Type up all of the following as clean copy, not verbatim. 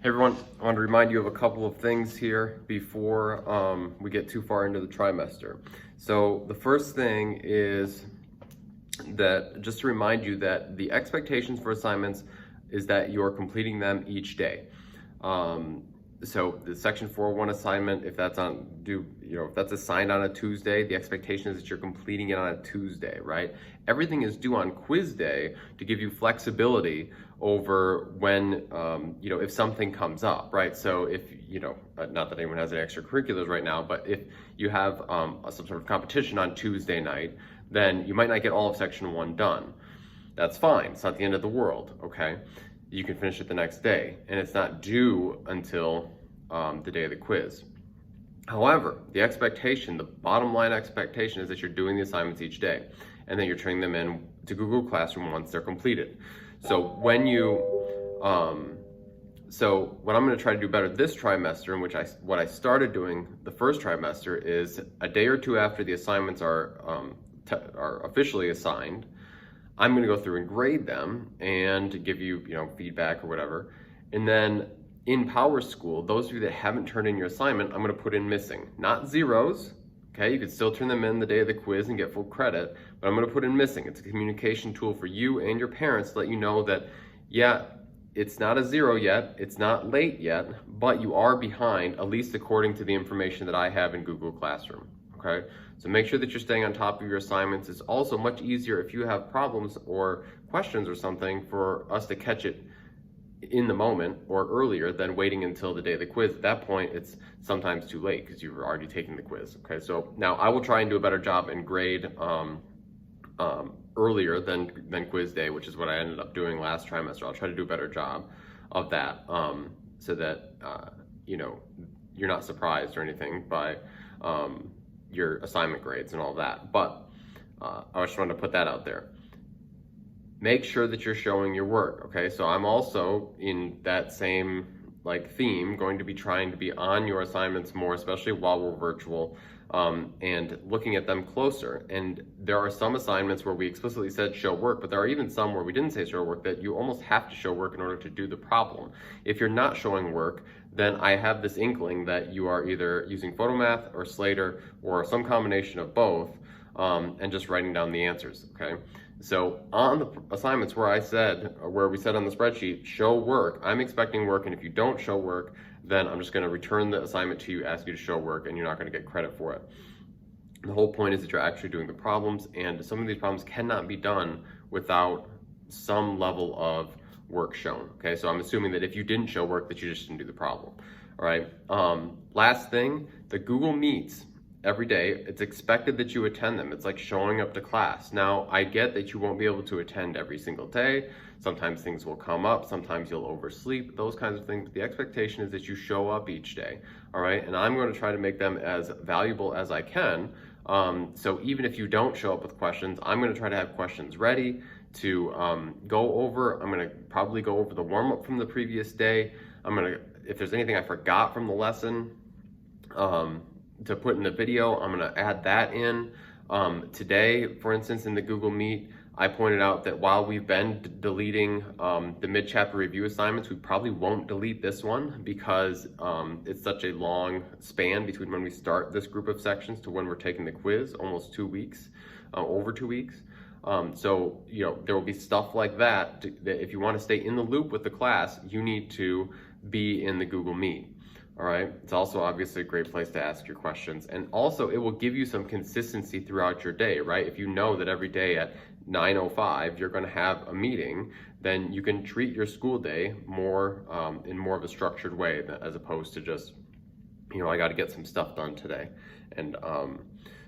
Hey everyone, I want to remind you of a couple of things here before we get too far into the trimester. So the first thing is that just to remind you that the expectations for assignments is that you're completing them each day. So the section 401 assignment, if that's if that's assigned on a Tuesday, the expectation is that you're completing it on a Tuesday, right? Everything is due on quiz day to give you flexibility over when, if something comes up, right? So if, not that anyone has any extracurriculars right now, but if you have some sort of competition on Tuesday night, then you might not get all of section 1 done. That's fine, it's not the end of the world, okay? You can finish it the next day, and it's not due until the day of the quiz. However, the bottom line expectation is that you're doing the assignments each day, and then you're turning them in to Google Classroom once they're completed. So what I'm going to try to do better this trimester, in which what I started doing the first trimester, is a day or two after the assignments are officially assigned, I'm going to go through and grade them and give you, feedback or whatever. And then in PowerSchool, those of you that haven't turned in your assignment, I'm going to put in missing, not zeros. Okay, you can still turn them in the day of the quiz and get full credit, but I'm going to put in missing. It's a communication tool for you and your parents to let you know that, yeah, it's not a zero yet, it's not late yet, but you are behind, at least according to the information that I have in Google Classroom. Okay, so make sure that you're staying on top of your assignments. It's also much easier if you have problems or questions or something for us to catch it in the moment or earlier than waiting until the day of the quiz. At that point, it's sometimes too late because you've already taken the quiz. Okay, so now I will try and do a better job and grade earlier than quiz day, which is what I ended up doing last trimester. I'll try to do a better job of that so that you're not surprised or anything by your assignment grades and all that. But I just wanted to put that out there. Make sure that you're showing your work, okay? So I'm also in that same theme going to be trying to be on your assignments more, especially while we're virtual, and looking at them closer. And there are some assignments where we explicitly said show work, but there are even some where we didn't say show work that you almost have to show work in order to do the problem. If you're not showing work, then I have this inkling that you are either using PhotoMath or Slater or some combination of both, and just writing down the answers, okay? So on the assignments where we said on the spreadsheet, show work, I'm expecting work, and if you don't show work, then I'm just going to return the assignment to you, ask you to show work, and you're not going to get credit for it. The whole point is that you're actually doing the problems, and some of these problems cannot be done without some level of work shown, okay? So I'm assuming that if you didn't show work, that you just didn't do the problem, all right? Last thing, the Google Meets. Every day, it's expected that you attend them. It's like showing up to class. Now, I get that you won't be able to attend every single day. Sometimes things will come up. Sometimes you'll oversleep, those kinds of things. But the expectation is that you show up each day, all right? And I'm going to try to make them as valuable as I can. So even if you don't show up with questions, I'm going to try to have questions ready to go over. I'm going to probably go over the warm-up from the previous day. If there's anything I forgot from the lesson, to put in the video, I'm going to add that in. Today, for instance, in the Google Meet, I pointed out that while we've been deleting the mid-chapter review assignments, we probably won't delete this one because it's such a long span between when we start this group of sections to when we're taking the quiz, almost 2 weeks, over 2 weeks. So, there will be stuff like that if you want to stay in the loop with the class, you need to be in the Google Meet. All right, it's also obviously a great place to ask your questions. And also it will give you some consistency throughout your day, right? If you know that every day at 9:05 you're gonna have a meeting, then you can treat your school day more in more of a structured way as opposed to just, I gotta get some stuff done today. And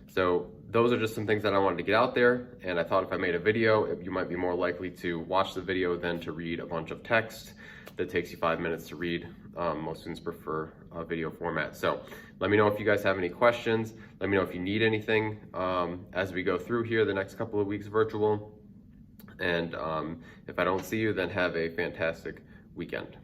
so those are just some things that I wanted to get out there. And I thought if I made a video, you might be more likely to watch the video than to read a bunch of text that takes you 5 minutes to read. Most students prefer video format. So let me know if you guys have any questions. Let me know if you need anything as we go through here the next couple of weeks virtual. And if I don't see you, then have a fantastic weekend.